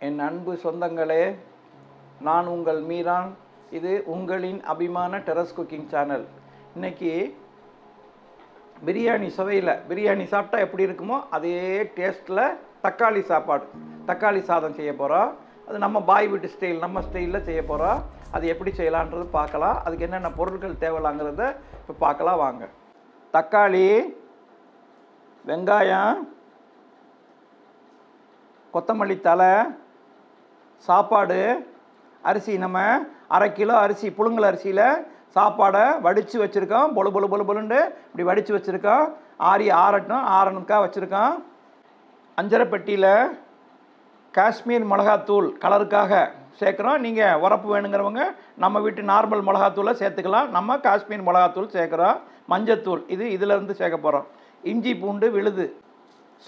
என் அன்பு சொந்தங்களே, நான் உங்கள் மீரான். இது உங்களின் அபிமான டெரஸ் குக்கிங் சேனல். இன்றைக்கி பிரியாணி சுவையில் பிரியாணி சாப்பிட்டா எப்படி இருக்குமோ அதே டேஸ்ட்டில் தக்காளி சாதம் செய்ய போகிறோம். அது நம்ம பாய் வீட்டு ஸ்டைல், நம்ம ஸ்டைலில் செய்ய போகிறோம். அது எப்படி செய்யலான்றது பார்க்கலாம். அதுக்கு என்னென்ன பொருட்கள் தேவைலாங்கிறத இப்போ பார்க்கலாம் வாங்க. தக்காளி, வெங்காயம், கொத்தமல்லி தழை, சாப்பாடு, அரிசி. நம்ம 1/2 கிலோ அரிசி, புழுங்கல் அரிசியில் சாப்பாடை வடித்து வச்சுருக்கோம். பொலுன்னு இப்படி வடித்து வச்சுருக்கோம். ஆறணுக்காக வச்சுருக்கோம். அஞ்சரை பெட்டியில் காஷ்மீர் மிளகாத்தூள் கலருக்காக சேர்க்குறோம். நீங்கள் உரப்பு வேணுங்கிறவங்க நம்ம வீட்டு நார்மல் மிளகாத்தூளை சேர்த்துக்கலாம். நம்ம காஷ்மீர் மிளகாத்தூள் சேர்க்குறோம். மஞ்சத்தூள் இதிலேருந்து சேர்க்க போகிறோம். இஞ்சி பூண்டு விழுது,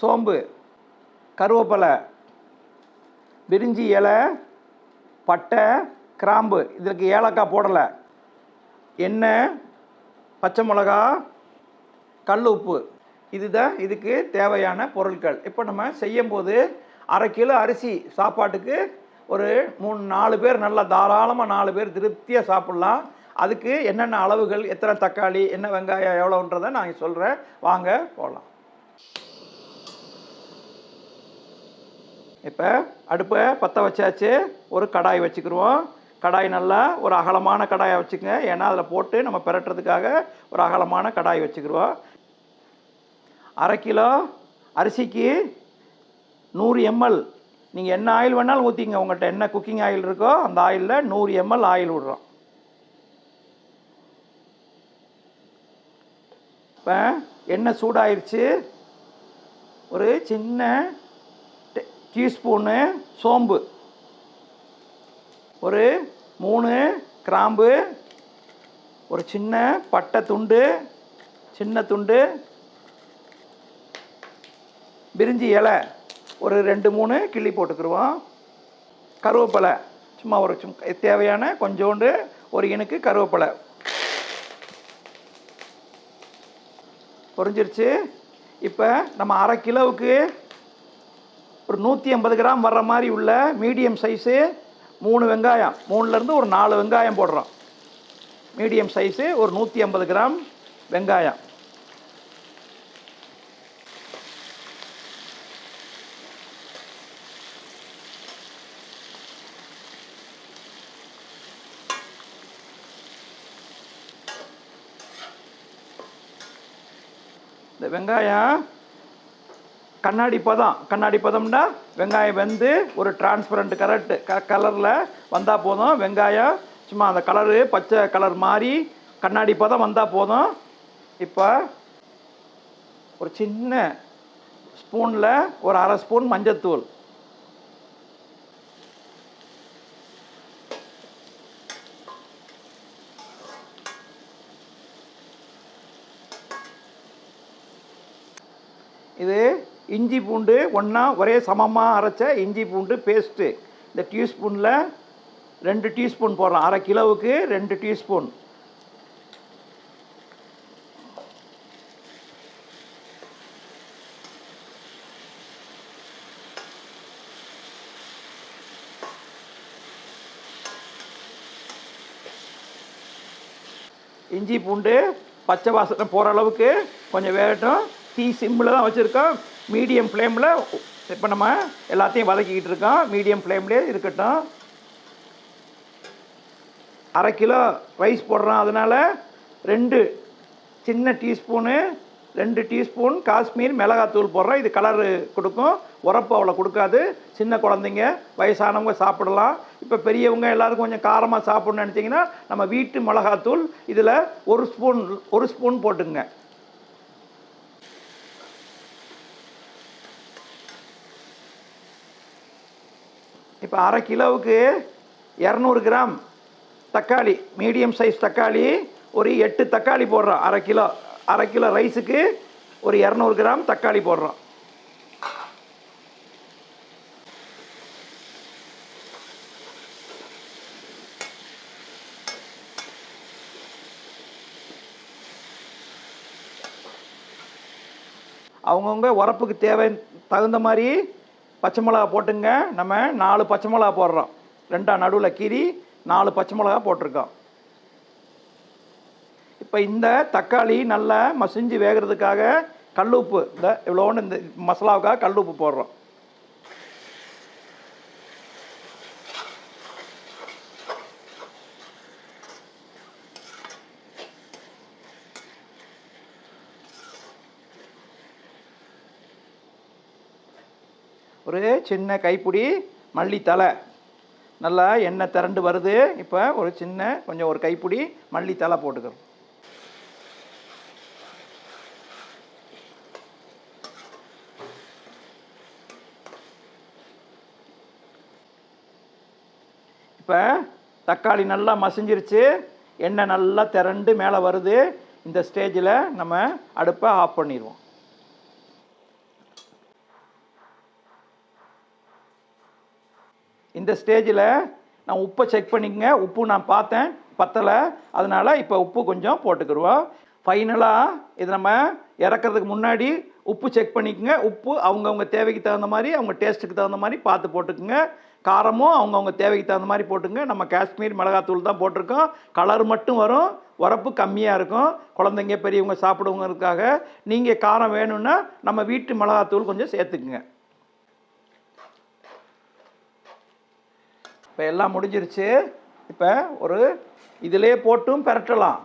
சோம்பு, கருவேப்பிலை, பிரிஞ்சி இலை, பட்டை, கிராம்பு. இதற்கு ஏலக்காய் போடலை. எண்ணெய், பச்சை மிளகா, கல் உப்பு. இதுதான் இதுக்கு தேவையான பொருட்கள். இப்போ நம்ம செய்யும்போது 1/2 கிலோ அரிசி சாப்பாட்டுக்கு ஒரு 3-4 பேர், நல்லா தாராளமாக 4 பேர் திருப்தியாக சாப்பிட்லாம். அதுக்கு என்னென்ன அளவுகள், எத்தனை தக்காளி, என்ன வெங்காயம் எவ்வளோன்றதை நான் சொல்கிறேன். வாங்க போகலாம். இப்போ அடுப்பை பற்ற வச்சாச்சு. ஒரு கடாய் வச்சுக்கிடுவோம். கடாய் நல்லா ஒரு அகலமான கடாயை வச்சுக்கங்க. ஏன்னா அதில் போட்டு நம்ம பிரட்டுறதுக்காக ஒரு அகலமான கடாய் வச்சுக்கிடுவோம். 1/2 கிலோ அரிசிக்கு 100 ml. நீங்கள் என்ன ஆயில் வேணாலும் ஊற்றிங்க. உங்கள்கிட்ட என்ன குக்கிங் ஆயில் இருக்கோ அந்த ஆயிலில் 100 ml ஆயில் விடுறோம். இப்போ எண்ணெய் சூடாயிருச்சு. ஒரு சின்ன டீஸ்பூனு சோம்பு, ஒரு 3 கிராம்பு, ஒரு சின்ன பட்டை துண்டு, சின்ன துண்டு, பிரிஞ்சி இலை ஒரு 2-3 கிள்ளி போட்டுக்கிடுவோம். கருவேப்பிலை சும்மா தேவையான கொஞ்சோண்டு ஒரு இனுக்கு கருவேப்பிலை பொரிஞ்சிருச்சு. இப்போ நம்ம 1/2 கிலோவுக்கு ஒரு 150 கிராம் வர்ற மாதிரி உள்ள மீடியம் சைஸு 3 வெங்காயம், 3லேருந்து ஒரு 4 வெங்காயம் போடுறோம். மீடியம் சைஸு ஒரு 150 கிராம் வெங்காயம். இந்த வெங்காயம் கண்ணாடி பதம்னா வெங்காயம் வெந்து ஒரு டிரான்ஸ்பரண்ட் கலரில் வந்தால் போதும். வெங்காயம் சும்மா அந்த கலரு பச்சை கலர் மாதிரி கண்ணாடி பதம் வந்தால் போதும். இப்போ ஒரு சின்ன ஸ்பூனில் ஒரு 1/2 ஸ்பூன் மஞ்சத்தூள், இது இஞ்சி பூண்டு ஒரே சமமாக அரைச்ச இஞ்சி பூண்டு பேஸ்ட்டு. இந்த டீஸ்பூனில் 2 டீஸ்பூன் போடுறோம். 1/2 கிலோவுக்கு 2 டீஸ்பூன். இஞ்சி பூண்டு பச்சை வாசனை போகிற அளவுக்கு கொஞ்சம் வேகட்டும். தீ சிம்மில் தான் வச்சுருக்கோம். மீடியம் ஃப்ளேமில் இப்போ நம்ம எல்லாத்தையும் வதக்கிக்கிட்டு இருக்கோம். மீடியம் ஃப்ளேம்லேயே இருக்கட்டும். 1/2 கிலோ ரைஸ் போடுறோம். அதனால் 2 சின்ன டீஸ்பூனு 2 டீஸ்பூன் காஷ்மீர் மிளகாத்தூள் போடுறோம். இது கலரு கொடுக்கும், உரப்பு அவ்வளோ கொடுக்காது. சின்ன குழந்தைங்க, வயசானவங்க சாப்பிடலாம். இப்போ பெரியவங்க எல்லாருக்கும் கொஞ்சம் காரமாக சாப்பிட்ணுன்னு நினச்சிங்கன்னா நம்ம வீட்டு மிளகாத்தூள் இதில் 1 ஸ்பூன் போட்டுங்க. இப்போ 1/2 கிலோவுக்கு 200 கிராம் தக்காளி, மீடியம் சைஸ் தக்காளி ஒரு 8 தக்காளி போடுறோம். 1/2 கிலோ ரைஸுக்கு ஒரு 200 கிராம் தக்காளி போடுறோம். அவங்கவுங்க உரப்புக்கு தகுந்த மாதிரி பச்சை மிளகா போட்டுங்க. நம்ம 4 பச்சை மிளகா போடுறோம். 2 நடுவில் கீறி 4 பச்சை மிளகா போட்டிருக்கோம். இப்போ இந்த தக்காளி நல்லா மசிஞ்சு வேகிறதுக்காக கல்லுப்பு இந்த இவ்வளோன்னு இந்த மசாலாவுக்காக கல்லுப்பு போடுறோம். ஒரு சின்ன கைப்பிடி மல்லித்தலை நல்லா எண்ணெய் திரண்டு வருது. இப்போ ஒரு சின்ன கொஞ்சம் ஒரு கைப்பிடி மல்லித்தலை போட்டுக்கிறோம். இப்போ தக்காளி நல்லா மசிஞ்சிருச்சு, எண்ணெய் நல்லா திரண்டு மேலே வருது. இந்த ஸ்டேஜில் நம்ம அடுப்பை ஆஃப் பண்ணிடுவோம். இந்த ஸ்டேஜில் நான் உப்பை செக் பண்ணிக்கங்க. உப்பு நான் பார்த்தேன் பத்தலை, அதனால் இப்போ உப்பு கொஞ்சம் போட்டுக்கிடுவோம். ஃபைனலாக இது நம்ம இறக்கிறதுக்கு முன்னாடி உப்பு செக் பண்ணிக்கோங்க. உப்பு அவங்கவுங்க தேவைக்கு தகுந்த மாதிரி, அவங்க டேஸ்ட்டுக்கு தகுந்த மாதிரி பார்த்து போட்டுக்குங்க. காரமும் அவங்கவுங்க தேவைக்கு தகுந்த மாதிரி போட்டுங்க. நம்ம காஷ்மீர் மிளகாத்தூள் தான் போட்டிருக்கோம். கலர் மட்டும் வரும், உரப்பு கம்மியாக இருக்கும். குழந்தைங்க பெரியவங்க சாப்பிடுவங்கிறதுக்காக. நீங்கள் காரம் வேணும்னா நம்ம வீட்டு மிளகாத்தூள் கொஞ்சம் சேர்த்துக்குங்க. இப்போ எல்லாம் முடிஞ்சிருச்சு. இப்போ ஒரு இதிலே போட்டும் பெரட்டலாம்,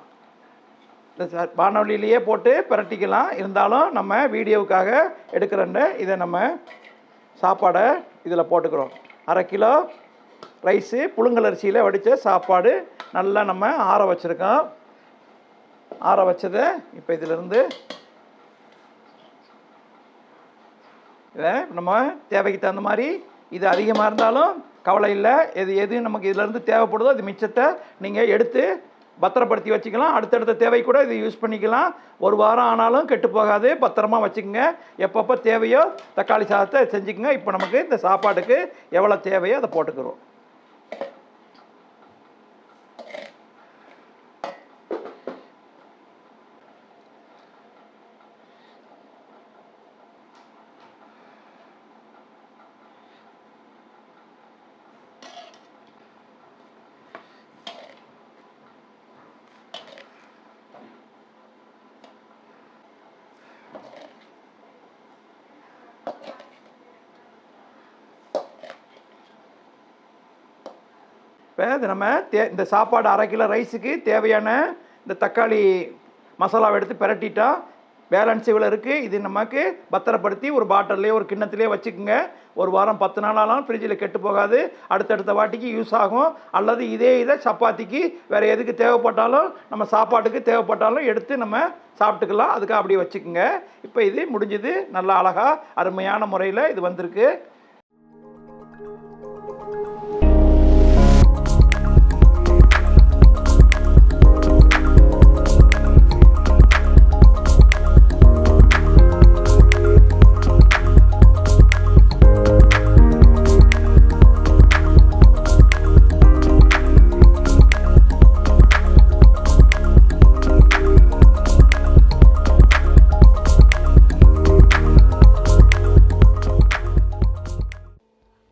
இந்த வானொலியிலேயே போட்டு பெரட்டிக்கலாம். இருந்தாலும் நம்ம வீடியோவுக்காக எடுக்கிறோன்னு இதை நம்ம சாப்பாடை இதில் போட்டுக்கிறோம். 1/2 கிலோ ரைஸு புழுங்கல் அரிசியில் வடித்த சாப்பாடு நல்லா நம்ம ஆற வச்சுருக்கோம். ஆற வச்சதை இப்போ இதிலிருந்து இதை நம்ம தேவைக்கு தகுந்த மாதிரி, இது அதிகமாக இருந்தாலும் கவலை இல்லை. எது நமக்கு இதிலேருந்து தேவைப்படுதோ அது மிச்சத்தை நீங்கள் எடுத்து பத்திரப்படுத்தி வச்சுக்கலாம். அடுத்தடுத்த தேவை கூட இது யூஸ் பண்ணிக்கலாம். 1 வாரம் ஆனாலும் கெட்டு போகாது. பத்திரமா வச்சுக்கோங்க. எப்பப்போ தேவையோ தக்காளி சாதத்தை செஞ்சுக்கோங்க. இப்போ நமக்கு இந்த சாப்பாட்டுக்கு எவ்வளோ தேவையோ அதை போட்டுக்கிறோம். இப்போ இது நம்ம இந்த சாப்பாடு 1/2 கிலோ ரைஸுக்கு தேவையான இந்த தக்காளி மசாலாவை எடுத்து பிரட்டிட்டோம். பேலன்ஸ் இவ்வளோ இருக்குது. இது நமக்கு பத்திரப்படுத்தி ஒரு பாட்டில்லையோ ஒரு கிண்ணத்துலேயே வச்சுக்கோங்க. 1 வாரம் 10 நாள் ஆனாலும் ஃப்ரிட்ஜில் கெட்டு போகாது. அடுத்தடுத்த வாட்டிக்கு யூஸ் ஆகும். அல்லது இதை சப்பாத்திக்கு வேறு எதுக்கு தேவைப்பட்டாலும், நம்ம சாப்பாட்டுக்கு தேவைப்பட்டாலும் எடுத்து நம்ம சாப்பிட்டுக்கலாம். அதுக்காக அப்படியே வச்சுக்கோங்க. இப்போ இது முடிஞ்சுது. நல்லா அழகாக அருமையான முறையில் இது வந்திருக்கு.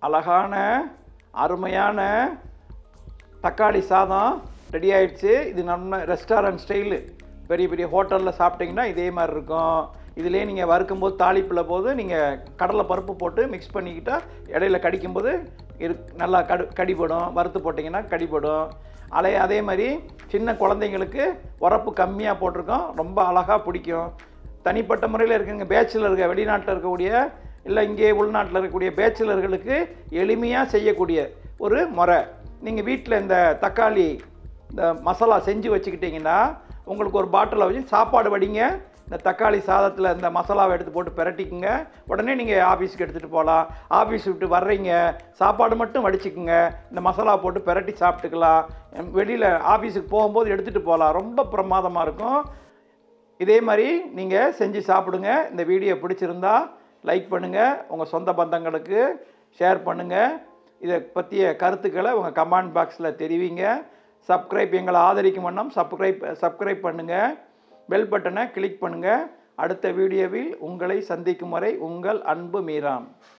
அழகான அருமையான தக்காளி சாதம் ரெடி ஆயிடுச்சு. இது நம்ம ரெஸ்டாரண்ட் ஸ்டைலு. பெரிய பெரிய ஹோட்டலில் சாப்பிட்டிங்கன்னா இதே மாதிரி இருக்கும். இதிலே நீங்கள் வறுக்கும்போது தாளிப்பில் போது நீங்கள் கடலை பருப்பு போட்டு மிக்ஸ் பண்ணிக்கிட்டால் இடையில கடிக்கும்போது நல்லா கடிபடும். வறுத்து போட்டிங்கன்னா கடிபடும். அதே மாதிரி சின்ன குழந்தைங்களுக்கு உரப்பு கம்மியாக போட்டிருக்கோம். ரொம்ப அழகாக பிடிக்கும். தனிப்பட்ட முறையில் இருக்குங்க. பேச்சுலர் வெளிநாட்டில் இருக்கக்கூடிய இல்லை இங்கே உள்நாட்டில் இருக்கக்கூடிய பேச்சுலர்களுக்கு எளிமையாக செய்யக்கூடிய ஒரு முறை. நீங்கள் வீட்டில் இந்த தக்காளி இந்த மசாலா செஞ்சு வச்சுக்கிட்டிங்கன்னா உங்களுக்கு ஒரு பாட்டிலில் வச்சு சாப்பாடு வடிங்க. இந்த தக்காளி சாதத்தில் இந்த மசாலாவை எடுத்து போட்டு பிரட்டிக்குங்க. உடனே நீங்கள் ஆஃபீஸுக்கு எடுத்துகிட்டு போகலாம். ஆஃபீஸ் விட்டு வர்றீங்க, சாப்பாடு மட்டும் வடிச்சுக்குங்க. இந்த மசாலா போட்டு பிரட்டி சாப்பிட்டுக்கலாம். வெளியில் ஆஃபீஸுக்கு போகும்போது எடுத்துகிட்டு போகலாம். ரொம்ப பிரமாதமாக இருக்கும். இதே மாதிரி நீங்கள் செஞ்சு சாப்பிடுங்க. இந்த வீடியோ பிடிச்சிருந்தா லைக் பண்ணுங்கள். உங்கள் சொந்த பந்தங்களுக்கு ஷேர் பண்ணுங்கள். இதை பற்றிய கருத்துக்களை உங்கள் கமெண்ட் பாக்ஸில் தெரிவிங்க. எங்களை ஆதரிக்கும் வண்ணம் சப்ஸ்கிரைப் பண்ணுங்கள். பெல் பட்டனை கிளிக் பண்ணுங்கள். அடுத்த வீடியோவில் உங்களை சந்திக்கும் வரை உங்கள் அன்பு மீரான்.